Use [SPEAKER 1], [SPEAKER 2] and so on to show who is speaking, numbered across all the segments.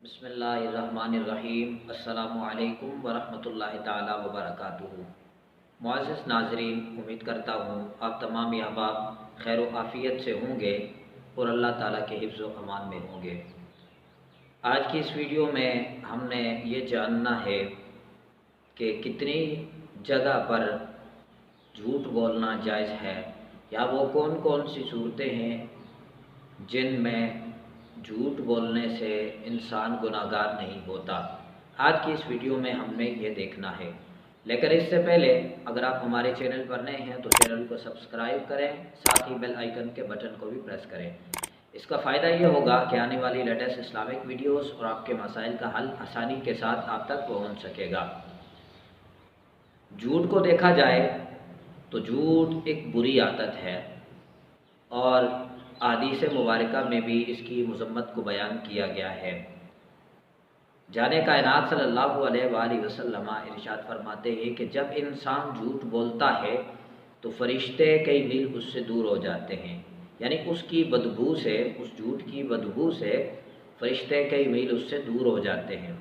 [SPEAKER 1] बिस्मिल्लाहिर्रहमानिर्रहीम। अस्सलामुअलैकुम वरहमतुल्लाहि ताला वबरकातुहू। मुअज़्ज़ज़ नाज़रीन, उम्मीद करता हूँ आप तमाम अहबाब खैर व आफ़ियत से होंगे और अल्लाह ताला के हिफ्ज़ व अमान में होंगे। आज की इस वीडियो में हमने ये जानना है कि कितनी जगह पर झूठ बोलना जायज़ है, या वो कौन कौन सी सूरतें हैं जिनमें झूठ बोलने से इंसान गुनाहगार नहीं होता। आज की इस वीडियो में हमने ये देखना है। लेकिन इससे पहले अगर आप हमारे चैनल पर नए हैं तो चैनल को सब्सक्राइब करें, साथ ही बेल आइकन के बटन को भी प्रेस करें। इसका फ़ायदा ये होगा कि आने वाली लेटेस्ट इस्लामिक वीडियोस और आपके मसाइल का हल आसानी के साथ आप तक पहुँच सकेगा। झूठ को देखा जाए तो झूठ एक बुरी आदत है और अहादीस मुबारका में भी इसकी मज़म्मत को बयान किया गया है। जाने कायनात सल्लल्लाहु अलैहि वसल्लम इरशाद फरमाते हैं कि जब इंसान झूठ बोलता है तो फरिश्ते कई मील उससे दूर हो जाते हैं, यानी उसकी बदबू से, उस झूठ की बदबू से फरिश्ते कई मील उससे दूर हो जाते हैं।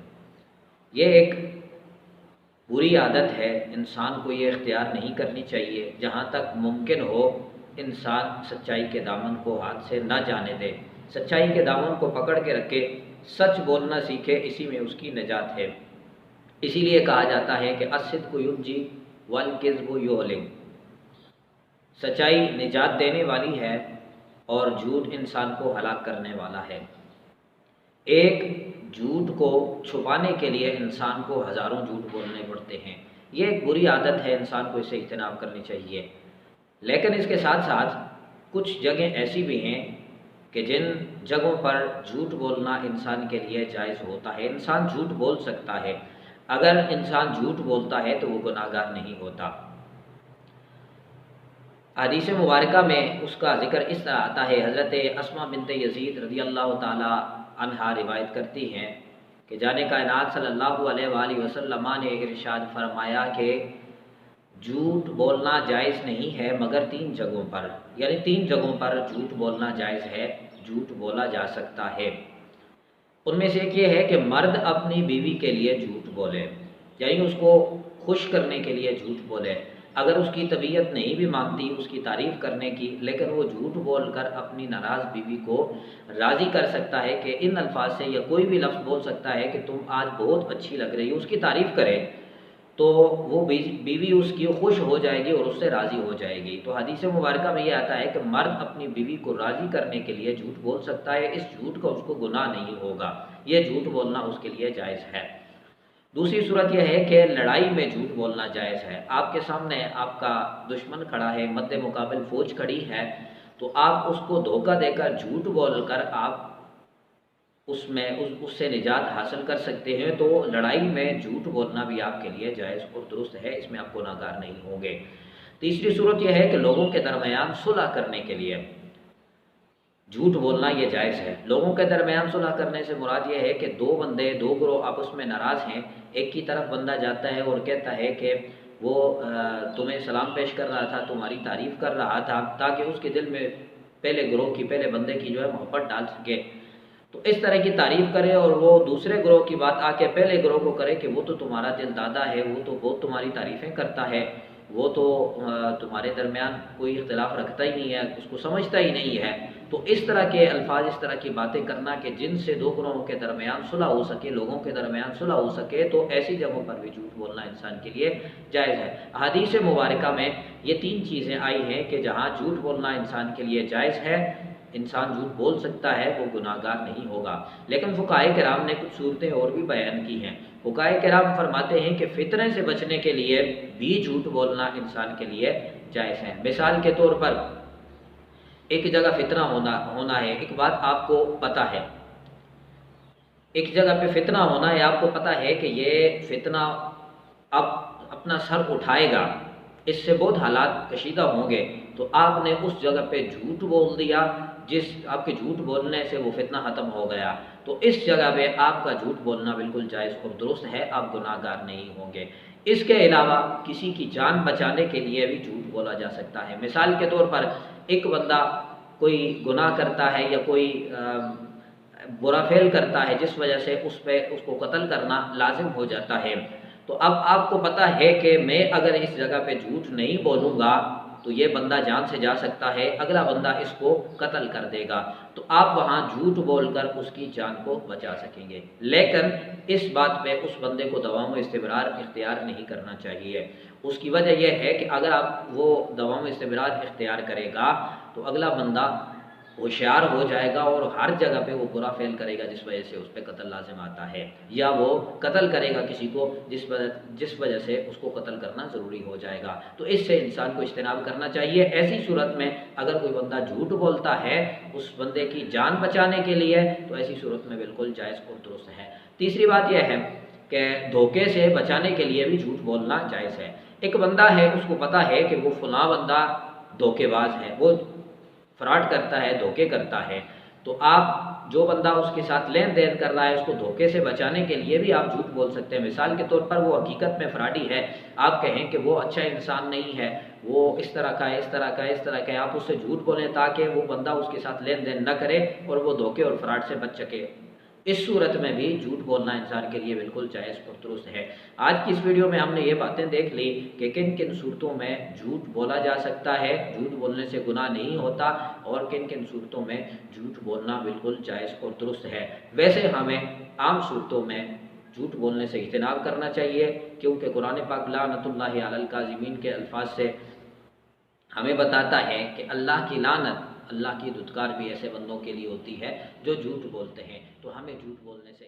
[SPEAKER 1] ये एक बुरी आदत है, इंसान को ये इख्तियार नहीं करनी चाहिए। जहाँ तक मुमकिन हो इंसान सच्चाई के दामन को हाथ से न जाने दे, सच्चाई के दामन को पकड़ के रखे, सच बोलना सीखे, इसी में उसकी निजात है। इसीलिए कहा जाता है कि अस्सिद्क़ु युनजी वल किज़्बु युहलिक। सच्चाई निजात देने वाली है और झूठ इंसान को हलाक करने वाला है। एक झूठ को छुपाने के लिए इंसान को हज़ारों झूठ बोलने पड़ते हैं। ये एक बुरी आदत है, इंसान को इससे इज्तनाब करनी चाहिए। लेकिन इसके साथ साथ कुछ जगह ऐसी भी हैं कि जिन जगहों पर झूठ बोलना इंसान के लिए जायज़ होता है। इंसान झूठ बोल सकता है, अगर इंसान झूठ बोलता है तो वो गुनाहगार नहीं होता। हदीस मुबारका में उसका ज़िक्र इस तरह आता है। हज़रत अस्मा बिन्त यज़ीद रज़ियल्लाहु ताला अन्हा रिवायत करती हैं कि जाने कायनात सल्लल्लाहु अलैहि वसल्लम ने इरशाद फरमाया कि झूठ बोलना जायज़ नहीं है मगर 3 जगहों पर, यानी 3 जगहों पर झूठ बोलना जायज़ है, झूठ बोला जा सकता है। उनमें से एक ये है कि मर्द अपनी बीवी के लिए झूठ बोले, यानी उसको खुश करने के लिए झूठ बोले। अगर उसकी तबीयत नहीं भी मानती उसकी तारीफ़ करने की, लेकिन वो झूठ बोलकर अपनी नाराज़ बीवी को राज़ी कर सकता है कि इन अल्फाज से, या कोई भी लफ्ज़ बोल सकता है कि तुम आज बहुत अच्छी लग रही हो, उसकी तारीफ़ करे तो वो बीवी उसकी खुश हो जाएगी और उससे राज़ी हो जाएगी। तो हदीस मुबारका में ये आता है कि मर्द अपनी बीवी को राज़ी करने के लिए झूठ बोल सकता है, इस झूठ का उसको गुनाह नहीं होगा, ये झूठ बोलना उसके लिए जायज़ है। दूसरी सूरत यह है कि लड़ाई में झूठ बोलना जायज़ है। आपके सामने आपका दुश्मन खड़ा है, मद्दे मुकाबिल फ़ौज खड़ी है, तो आप उसको धोखा देकर झूठ बोलकर आप उससे निजात हासिल कर सकते हैं। तो लड़ाई में झूठ बोलना भी आपके लिए जायज़ और दुरुस्त है, इसमें आप गुनाहगार नहीं होंगे। तीसरी सूरत यह है कि लोगों के दरमियान सुलह करने के लिए झूठ बोलना ये जायज़ है। लोगों के दरमियान सुलह करने से मुराद ये है कि 2 बंदे, 2 गिरोह आपस में नाराज़ हैं, एक की तरफ बंदा जाता है और कहता है कि वो तुम्हें सलाम पेश कर रहा था, तुम्हारी तारीफ़ कर रहा था, ताकि उसके दिल में पहले गिरोह की, पहले बंदे की जो है मोहब्बत डाल सके। तो इस तरह की तारीफ़ करे और वो दूसरे ग्रोह की बात आके पहले ग्रोह को करे कि वो तो तुम्हारा दिल दादा है, वो तो बहुत तुम्हारी तारीफ़ें करता है, वो तो तुम्हारे दरमियान कोई इख्तिलाफ़ रखता ही नहीं है, उसको समझता ही नहीं है। तो इस तरह के अल्फाज, इस तरह की बातें करना कि जिनसे 2 ग्रोहों के दरमियान सुलह हो सके, लोगों के दरमियान सुलह हो सके, तो ऐसी जगहों पर भी झूठ बोलना इंसान के लिए जायज़ है। हदीस मुबारका में ये 3 चीज़ें आई हैं कि जहाँ झूठ बोलना इंसान के लिए जायज़ है, इंसान झूठ बोल सकता है, वो गुनाहगार नहीं होगा। लेकिन फुक़हाए किराम ने कुछ सूरतें और भी बयान की हैं। फुक़हाए किराम फरमाते हैं कि फितने से बचने के लिए भी झूठ बोलना इंसान के लिए जायज़ है। मिसाल के तौर पर एक जगह फितना होना है, एक बात आपको पता है, एक जगह पे फितना होना है, आपको पता है कि ये फितना अब अपना सर उठाएगा, इससे बहुत हालात कशीदा होंगे, तो आपने उस जगह पे झूठ बोल दिया, जिस आपके झूठ बोलने से वो फितना ख़त्म हो गया। तो इस जगह पे आपका झूठ बोलना बिल्कुल जायज़ और दुरुस्त है, आप गुनाहगार नहीं होंगे। इसके अलावा किसी की जान बचाने के लिए भी झूठ बोला जा सकता है। मिसाल के तौर पर एक बंदा कोई गुनाह करता है या कोई برا فعل کرتا ہے جس وجہ سے اس کو قتل کرنا لازم ہو جاتا ہے۔ تو اب آپ کو پتہ ہے کہ میں اگر اس جگہ پہ جھوٹ نہیں بولوں گا تو یہ بندہ جان سے جا سکتا ہے، اگلا بندہ اس کو قتل کر دے گا، تو آپ وہاں جھوٹ بول کر اس کی جان کو بچا سکیں گے۔ لیکن اس بات پہ اس بندے کو دوام و استمرار اختیار نہیں کرنا چاہیے۔ اس کی وجہ یہ ہے کہ اگر آپ وہ دوام و استمرار اختیار کرے گا تو اگلا بندہ ہوشیار ہو جائے گا اور ہر جگہ پہ وہ برا فعل کرے گا جس وجہ سے اس پہ قتل لازم آتا ہے، یا وہ قتل کرے گا کسی کو جس وجہ سے اس کو قتل کرنا ضروری ہو جائے گا۔ تو اس سے انسان کو اجتناب کرنا چاہیے۔ ایسی صورت میں اگر کوئی بندہ جھوٹ بولتا ہے اس بندے کی جان بچانے کے لیے تو ایسی صورت میں بالکل جائز اور درست ہے۔ تیسری بات یہ ہے کہ دھوکے سے بچانے کے لیے بھی جھوٹ بولنا جائز ہے۔ ایک بندہ ہے، اس کو پتہ ہے کہ وہ فلاں بندہ دھوکے باز ہے، وہ فراڈ کرتا ہے، دھوکے کرتا ہے، تو آپ جو بندہ اس کے ساتھ لین دین کر رہا ہے اس کو دھوکے سے بچانے کے لیے بھی آپ جھوٹ بول سکتے ہیں۔ مثال کے طور پر وہ حقیقت میں فراڈی ہے، آپ کہیں کہ وہ اچھا انسان نہیں ہے، وہ اس طرح کا ہے، اس طرح کا ہے، اس طرح کا ہے، آپ اس سے جھوٹ بولیں تاکہ وہ بندہ اس کے ساتھ لین دین نہ کرے اور وہ دھوکے اور فراڈ سے بچ سکے۔ اس صورت میں بھی جھوٹ بولنا انسان کے لیے بالکل جائز اور درست ہے۔ آج کی اس ویڈیو میں ہم نے یہ باتیں دیکھ لی کہ کن کن صورتوں میں جھوٹ بولا جا سکتا ہے، جھوٹ بولنے سے گناہ نہیں ہوتا، اور کن کن صورتوں میں جھوٹ بولنا بالکل جائز اور درست ہے۔ ویسے ہمیں عام صورتوں میں جھوٹ بولنے سے اجتناب کرنا چاہیے، کیونکہ قرآن پاک لعنت اللہ علی الکاذبین کے الفاظ سے ہمیں بتاتا ہے کہ اللہ کی لعنت، اللہ کی دھتکار بھی ایسے بندوں کے لیے ہوتی ہے جو جھوٹ بولتے ہیں۔ تو ہمیں جھوٹ بولنے سے